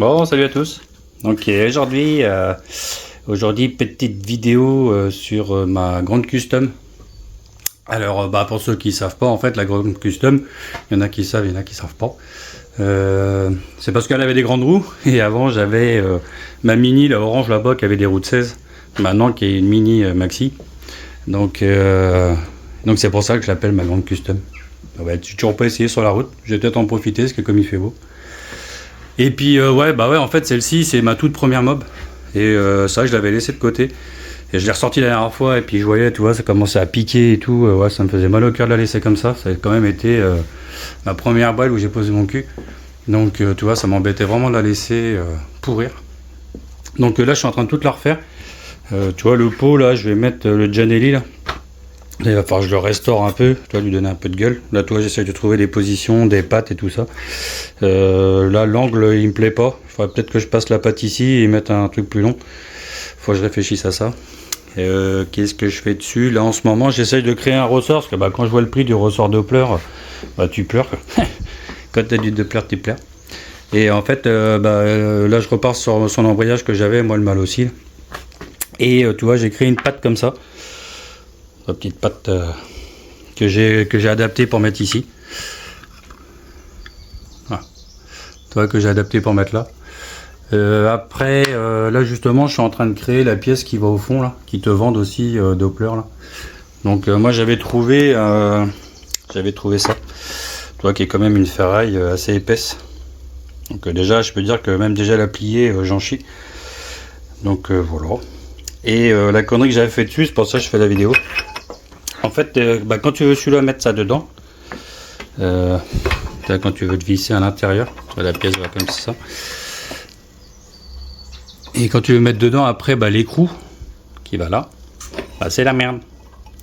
Bon, salut à tous. Donc aujourd'hui petite vidéo sur ma grande custom. Alors pour ceux qui savent pas, en fait la grande custom, il y en a qui savent, il y en a qui savent pas. C'est parce qu'elle avait des grandes roues et avant j'avais ma mini, la orange là-bas, qui avait des roues de 16, maintenant qui est une mini maxi. Donc c'est pour ça que je l'appelle ma grande custom. Tu toujours pas essayé sur la route, je vais peut-être en profiter parce que comme il fait beau. Et puis en fait celle-ci c'est ma toute première mob et ça je l'avais laissé de côté et je l'ai ressorti la dernière fois et puis je voyais, tu vois, ça commençait à piquer et tout, ouais, ça me faisait mal au cœur de la laisser comme ça a quand même été ma première balle où j'ai posé mon cul, donc tu vois, ça m'embêtait vraiment de la laisser pourrir. Donc là je suis en train de toute la refaire, tu vois, le pot là je vais mettre le Janelli là. Il va falloir que je le restaure un peu, tu vois, lui donner un peu de gueule. Là, toi, j'essaie de trouver des positions, des pattes et tout ça. Là, l'angle, il me plaît pas. Il faudrait peut-être que je passe la patte ici et mettre un truc plus long. Faut que je réfléchisse à ça. Qu'est-ce que je fais dessus? Là, en ce moment, j'essaie de créer un ressort. Parce que quand je vois le prix du ressort Doppler, tu pleures. Quand tu as du Doppler, tu pleures. Et en fait, là, je repars sur son embrayage que j'avais, moi, le mal aussi. Et tu vois, j'ai créé une patte comme ça. La petite patte que j'ai adaptée pour mettre ici. Voilà. Tu vois, que j'ai adapté pour mettre là. Après, là justement, je suis en train de créer la pièce qui va au fond là, qui te vendent aussi Doppler là. Donc moi j'avais trouvé ça. Tu vois, qui est quand même une ferraille assez épaisse. Donc déjà, je peux dire que même déjà la plier, j'en chie. Donc voilà. Et la connerie que j'avais fait dessus, c'est pour ça que je fais la vidéo. En fait, quand tu veux celui-là mettre ça dedans, quand tu veux te visser à l'intérieur, la pièce va comme ça. Et quand tu veux mettre dedans, après, l'écrou qui va là, c'est la merde.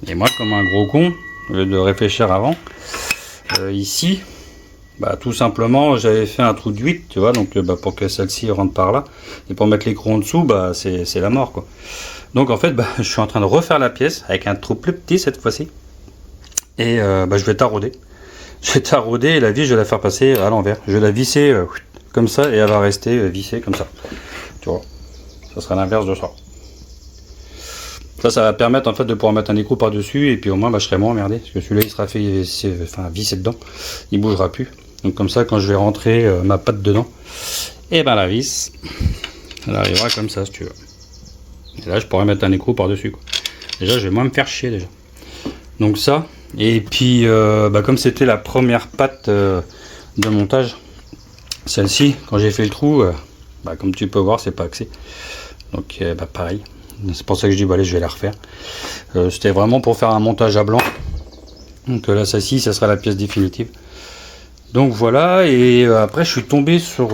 Et moi, comme un gros con, au lieu de réfléchir avant, ici, tout simplement, j'avais fait un trou de 8, tu vois, donc pour que celle-ci rentre par là. Et pour mettre l'écrou en dessous, c'est la mort, quoi. Donc en fait, je suis en train de refaire la pièce avec un trou plus petit cette fois-ci. Et je vais tarauder. Je vais tarauder et la vis, je vais la faire passer à l'envers. Je vais la visser comme ça et elle va rester vissée comme ça. Tu vois, ça sera l'inverse de ça. Ça va permettre en fait de pouvoir mettre un écrou par-dessus et puis au moins je serai moins emmerdé. Parce que celui-là il sera fait visser dedans. Il bougera plus. Donc comme ça, quand je vais rentrer ma patte dedans, et la vis, elle arrivera comme ça si tu veux. Et là je pourrais mettre un écrou par-dessus, quoi. Déjà je vais moins me faire chier déjà. Donc ça, et puis comme c'était la première patte de montage, celle-ci, quand j'ai fait le trou, comme tu peux voir, c'est pas axé. Donc pareil, c'est pour ça que je dis allez, je vais la refaire. C'était vraiment pour faire un montage à blanc. Donc là, celle-ci, ça sera la pièce définitive. Donc voilà, et après je suis tombé sur...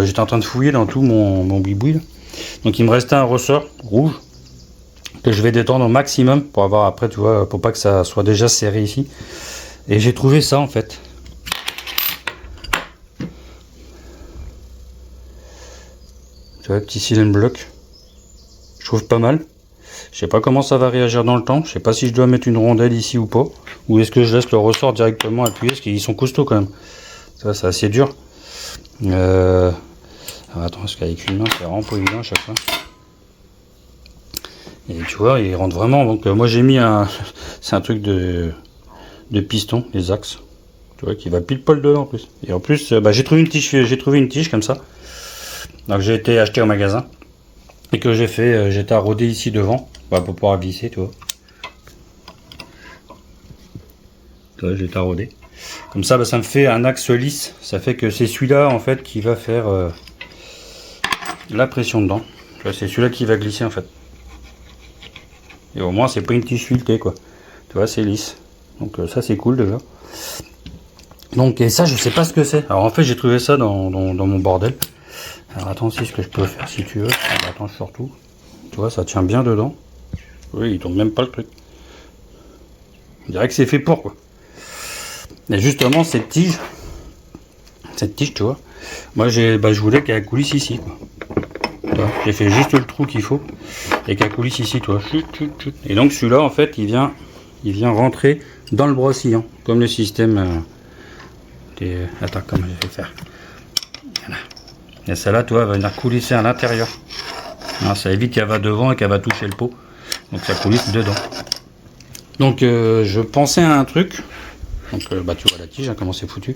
j'étais en train de fouiller dans tout mon bibouille. Donc il me restait un ressort rouge que je vais détendre au maximum pour avoir après, tu vois, pour pas que ça soit déjà serré ici. Et j'ai trouvé ça en fait. Tu vois, petit cylindre bloc. Je trouve pas mal. Je sais pas comment ça va réagir dans le temps. Je sais pas si je dois mettre une rondelle ici ou pas. Ou est-ce que je laisse le ressort directement appuyé, parce qu'ils sont costauds quand même. Ça, c'est assez dur. Alors attends, parce qu'avec une main, c'est vraiment pas évident à chaque fois. Et tu vois, il rentre vraiment. Donc moi j'ai mis c'est un truc de piston, les axes. Tu vois, qui va pile poil dedans en plus. Et en plus, j'ai trouvé une tige comme ça. Donc j'ai été acheter au magasin. Et que j'ai fait, j'ai taraudé ici devant. Pour pouvoir visser, tu vois. Tu vois, j'ai taraudé. Comme ça, ça me fait un axe lisse. Ça fait que c'est celui-là en fait qui va faire la pression dedans. C'est celui-là qui va glisser en fait. Et au moins c'est pas une tige filetée, quoi. Tu vois, c'est lisse. Donc ça c'est cool déjà. Donc et ça je sais pas ce que c'est. Alors en fait j'ai trouvé ça dans mon bordel. Alors attends, c'est ce que je peux faire si tu veux. Alors, attends, je sors tout. Tu vois, ça tient bien dedans. Oui, il tombe même pas le truc. On dirait que c'est fait pour, quoi. Et justement cette tige, tu vois, moi je voulais qu'elle coulisse ici, quoi. J'ai fait juste le trou qu'il faut et qu'elle coulisse ici, toi. Et donc celui-là en fait il vient rentrer dans le brossillon comme le système attends, comment je vais faire, voilà. Et celle-là, tu vois, va venir coulisser à l'intérieur. Ça évite qu'elle va devant et qu'elle va toucher le pot. Donc ça coulisse dedans. Donc je pensais à un truc. Donc tu vois la tige, hein, comment c'est foutu.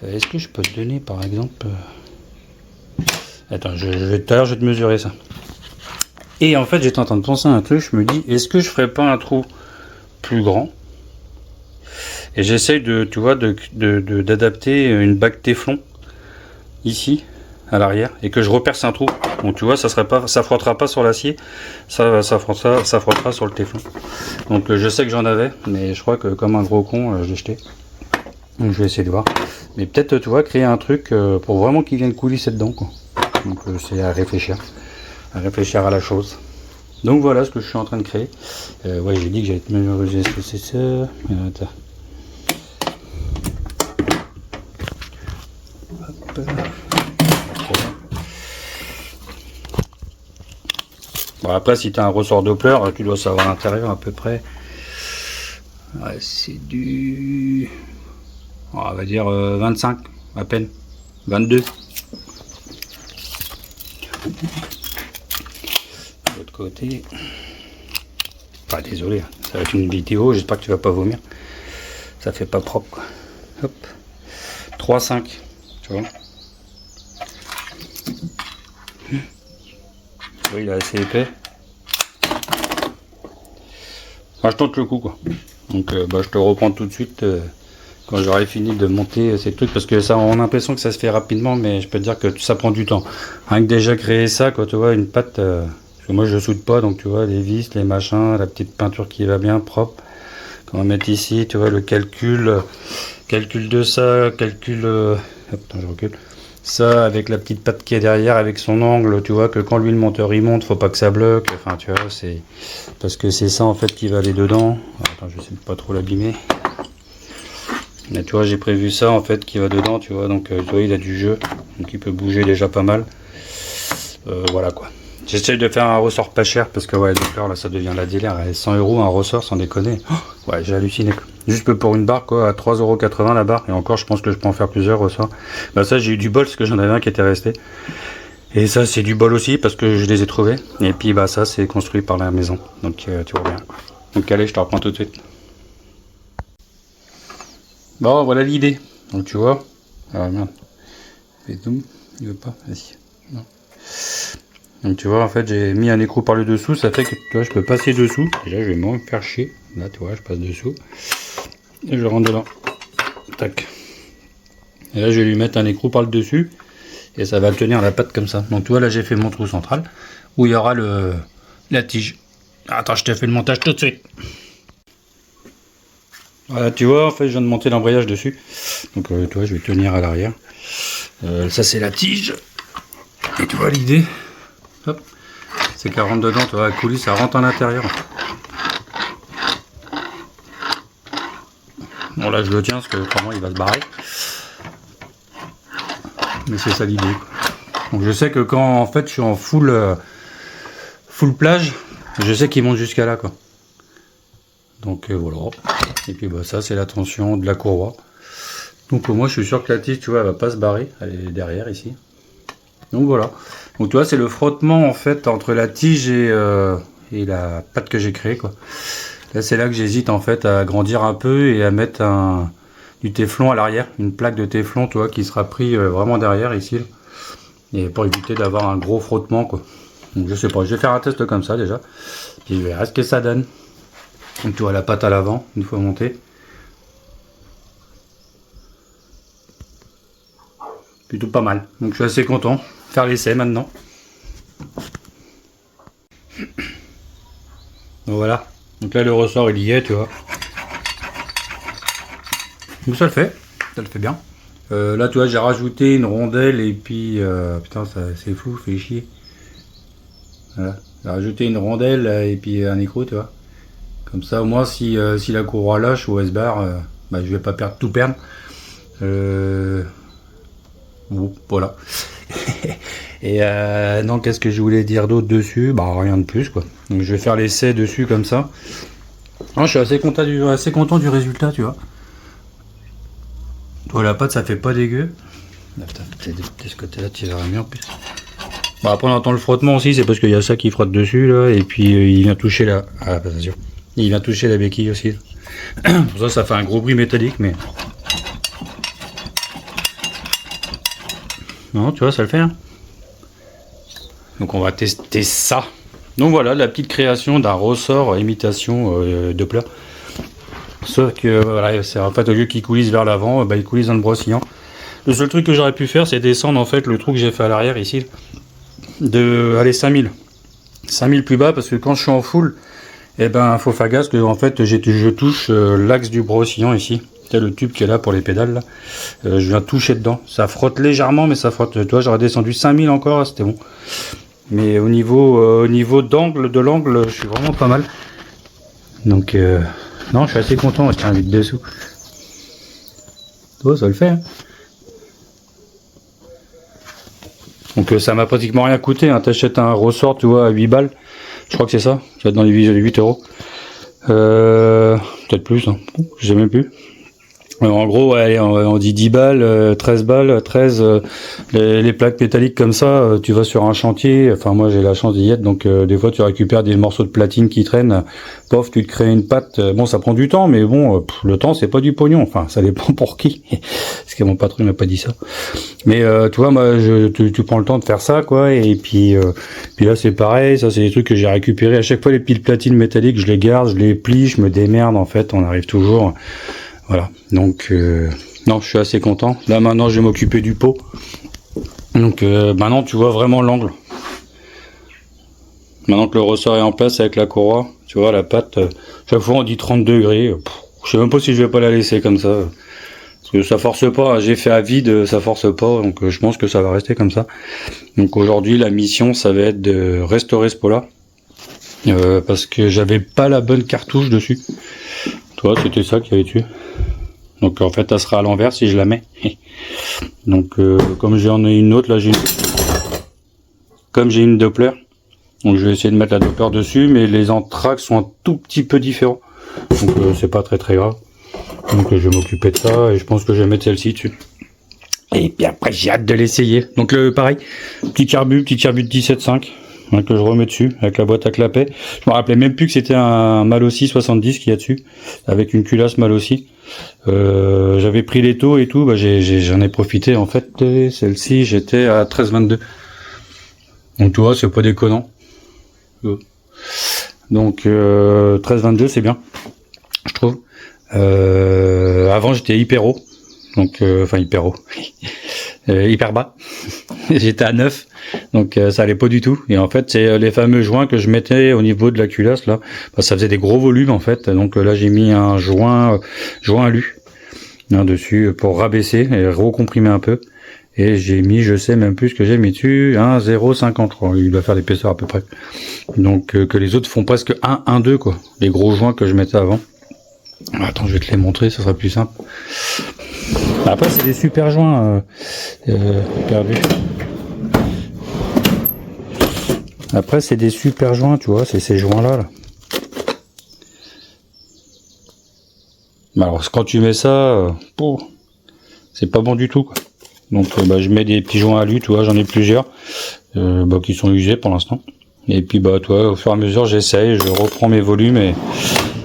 Est-ce que je peux te donner par exemple... Attends, tout à l'heure je vais te mesurer ça. Et en fait j'étais en train de penser à un truc, je me dis, est-ce que je ferais pas un trou plus grand? Et j'essaye de, tu vois, d'adapter une bague téflon ici à l'arrière et que je reperce un trou. Donc tu vois, ça frottera pas sur l'acier, ça frottera sur le téflon. Donc je sais que j'en avais, mais je crois que comme un gros con, je l'ai jeté. Donc je vais essayer de voir. Mais peut-être, tu vois, créer un truc pour vraiment qu'il vienne coulisser dedans, quoi. Donc c'est à réfléchir à la chose. Donc voilà ce que je suis en train de créer. Ouais, j'ai dit que j'allais te mesurer ce que c'est ça. Attends. Hop. Bon, après, si tu as un ressort Doppler, tu dois savoir à l'intérieur à peu près. Ouais, c'est du... on va dire 25 à peine. 22. De l'autre côté. Enfin, désolé, ça va être une vidéo, j'espère que tu vas pas vomir. Ça fait pas propre, quoi. Hop. 3,5. Tu vois. Oui, il est assez épais. Enfin, je tente le coup, quoi. Donc je te reprends tout de suite quand j'aurai fini de monter ces trucs, parce que ça, on a l'impression que ça se fait rapidement, mais je peux te dire que ça prend du temps. Rien que déjà créer ça, quoi, tu vois, une pâte, parce que moi je soude pas, donc tu vois, les vis, les machins, la petite peinture qui va bien, propre. On va mettre ici, tu vois, le calcul de ça, hop, attends, je recule. Ça, avec la petite patte qui est derrière, avec son angle, tu vois, que quand lui le monteur il monte, faut pas que ça bloque. Enfin, tu vois, c'est parce que c'est ça en fait qui va aller dedans. Attends, je sais pas trop l'abîmer. Mais tu vois, j'ai prévu ça en fait qui va dedans, tu vois. Donc, tu vois, il a du jeu, donc il peut bouger déjà pas mal. Voilà quoi. J'essaie de faire un ressort pas cher parce que ouais, donc là ça devient la délire. 100 € un ressort, sans déconner. Oh, ouais, j'ai halluciné quoi. Juste pour une barre quoi, à 3,80 € la barre. Et encore, je pense que je peux en faire plusieurs ressorts. Bah ça, j'ai eu du bol parce que j'en avais un qui était resté. Et ça, c'est du bol aussi parce que je les ai trouvés. Et puis bah ça, c'est construit par la maison. Donc tu vois bien. Donc allez, je te reprends tout de suite. Bon, voilà l'idée. Donc tu vois. Ah merde. Fais zoom. Il veut pas. Vas-y. Non. Donc tu vois, en fait, j'ai mis un écrou par le dessous, ça fait que tu vois, je peux passer dessous. Déjà, je vais m'en faire chier. Là, tu vois, je passe dessous. Et je rentre dedans. Tac. Et là, je vais lui mettre un écrou par le dessus. Et ça va tenir la pâte comme ça. Donc tu vois, là, j'ai fait mon trou central où il y aura la tige. Attends, je te fais le montage tout de suite. Voilà, tu vois, en fait, je viens de monter l'embrayage dessus. Donc, tu vois, je vais tenir à l'arrière. Ça, c'est la tige. Et tu vois l'idée, hop, c'est qu'elle rentre dedans, tu vois, la coulisse, ça rentre à l'intérieur. Bon, là, je le tiens parce que vraiment, il va se barrer. Mais c'est ça l'idée. Donc, je sais que quand, en fait, je suis en full plage, je sais qu'il monte jusqu'à là, quoi. Donc, voilà. Et puis, bah, ça, c'est la tension de la courroie. Donc, moi, je suis sûr que la tige, tu vois, elle va pas se barrer. Elle est derrière, ici. Donc voilà. Donc tu vois, c'est le frottement en fait entre la tige et la pâte que j'ai créée quoi. Là c'est là que j'hésite en fait à agrandir un peu et à mettre du téflon à l'arrière, une plaque de téflon, tu vois, qui sera pris vraiment derrière ici, et pour éviter d'avoir un gros frottement quoi. Donc je sais pas, je vais faire un test comme ça déjà, puis je verrai ce que ça donne. Donc tu vois la pâte à l'avant une fois montée. Plutôt pas mal. Donc je suis assez content. Faire l'essai maintenant. Donc voilà. Donc là le ressort il y est, tu vois. Donc ça le fait. Ça le fait bien. Là tu vois j'ai rajouté une rondelle et puis putain ça c'est flou, fait chier. Voilà. J'ai rajouté une rondelle et puis un écrou, tu vois. Comme ça au moins si la courroie lâche ou elle se barre, bah, je vais pas tout perdre. Bon, voilà. Et non, qu'est-ce que je voulais dire d'autre dessus? Bah rien de plus quoi. Donc je vais faire l'essai dessus comme ça. Non, je suis assez content du résultat, tu vois. Toi la pâte ça fait pas dégueu. De ce côté-là, tu verras mieux en plus. Bon, après, on entend le frottement aussi, c'est parce qu'il y a ça qui frotte dessus, là, et puis il vient toucher la... Ah, attention. Il vient toucher la béquille aussi. Pour ça, ça fait un gros bruit métallique, mais... Non, tu vois, ça le fait. Hein. Donc, on va tester ça. Donc, voilà, la petite création d'un ressort imitation Doppler. Sauf que, voilà, c'est en fait, au lieu qu'il coulisse vers l'avant, bah, il coulisse dans le brossillon. Le seul truc que j'aurais pu faire, c'est descendre, en fait, le trou que j'ai fait à l'arrière, ici, de, allez, 5000. 5000 plus bas, parce que quand je suis en full, eh ben, faut faire gaffe que, en fait, je touche l'axe du brossillon, ici. C'est le tube qui est là pour les pédales, là. Je viens toucher dedans. Ça frotte légèrement, mais ça frotte. Toi, j'aurais descendu 5000 encore, c'était bon. Mais au niveau d'angle, je suis vraiment pas mal. Donc, non, je suis assez content. Tiens, vite dessous. Oh, ça le fait. Hein. Donc, ça m'a pratiquement rien coûté. Hein. T'achètes un ressort, tu vois, à 8 balles. Je crois que c'est ça. Ça va être dans les 8 euros. Peut-être plus. Hein. Je sais même plus. En gros, allez, on dit 10 balles, 13 balles, 13, les plaques métalliques comme ça, tu vas sur un chantier, enfin moi j'ai la chance d'y être, donc des fois tu récupères des morceaux de platine qui traînent, pof, tu te crées une patte, bon ça prend du temps, mais bon, le temps c'est pas du pognon, enfin ça dépend pour qui, parce que mon patron m'a pas dit ça. Mais tu vois, moi tu prends le temps de faire ça, quoi, et puis là c'est pareil, ça c'est des trucs que j'ai récupérés, à chaque fois les piles platine métalliques, je les garde, je les plie, je me démerde, en fait, on arrive toujours... Voilà, donc non, je suis assez content. Là maintenant, je vais m'occuper du pot. Donc maintenant, tu vois vraiment l'angle. Maintenant que le ressort est en place avec la courroie, tu vois la patte. Chaque fois, on dit 30 degrés. Je sais même pas si je vais pas la laisser comme ça, parce que ça force pas. J'ai fait à vide, ça force pas. Donc je pense que ça va rester comme ça. Donc aujourd'hui, la mission, ça va être de restaurer ce pot-là, parce que j'avais pas la bonne cartouche dessus. Toi, c'était ça qu'il y avait dessus. Donc en fait, elle sera à l'envers si je la mets. Donc comme j'en ai une autre, là comme j'ai une Doppler, donc je vais essayer de mettre la Doppler dessus, mais les entraques sont un tout petit peu différents. Donc c'est pas très grave. Donc je vais m'occuper de ça et je pense que je vais mettre celle-ci dessus. Et puis après, j'ai hâte de l'essayer. Donc pareil, petit carbu de 17.5. Hein, que je remets dessus avec la boîte à clapet. Je me rappelais même plus que c'était un Malossi 70 qu'il y a dessus, avec une culasse Malossi. J'avais pris les taux et tout, bah j'en ai profité en fait. Celle-ci, j'étais à 13,22. Donc tu vois, c'est pas déconnant. Donc 13,22 c'est bien, je trouve. Avant j'étais hyper haut, donc enfin hyper haut, hyper bas. J'étais à 9. Donc ça allait pas du tout, et en fait c'est les fameux joints que je mettais au niveau de la culasse là, bah, ça faisait des gros volumes en fait, donc là j'ai mis un joint alu dessus pour rabaisser et recomprimer un peu, et j'ai mis, je sais même plus ce que j'ai mis dessus, un 0,53, il doit faire l'épaisseur à peu près, donc que les autres font presque 1,2 quoi, les gros joints que je mettais avant. Attends, je vais te les montrer, ça sera plus simple. Après c'est des super joints perdus. Après, c'est des super joints, tu vois, c'est ces joints-là. Là. Alors, quand tu mets ça, c'est pas bon du tout, quoi. Donc, bah, je mets des petits joints alu, tu vois, j'en ai plusieurs, qui sont usés pour l'instant. Et puis, bah, toi, au fur et à mesure, j'essaye, je reprends mes volumes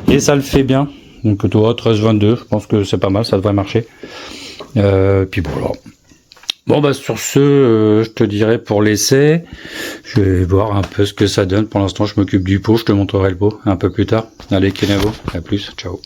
et ça le fait bien. Donc, toi, 13,22, je pense que c'est pas mal, ça devrait marcher. Puis, voilà. Bon bah sur ce, je te dirai pour l'essai, je vais voir un peu ce que ça donne. Pour l'instant je m'occupe du pot, je te montrerai le pot un peu plus tard. Allez Kenavo, à plus, ciao.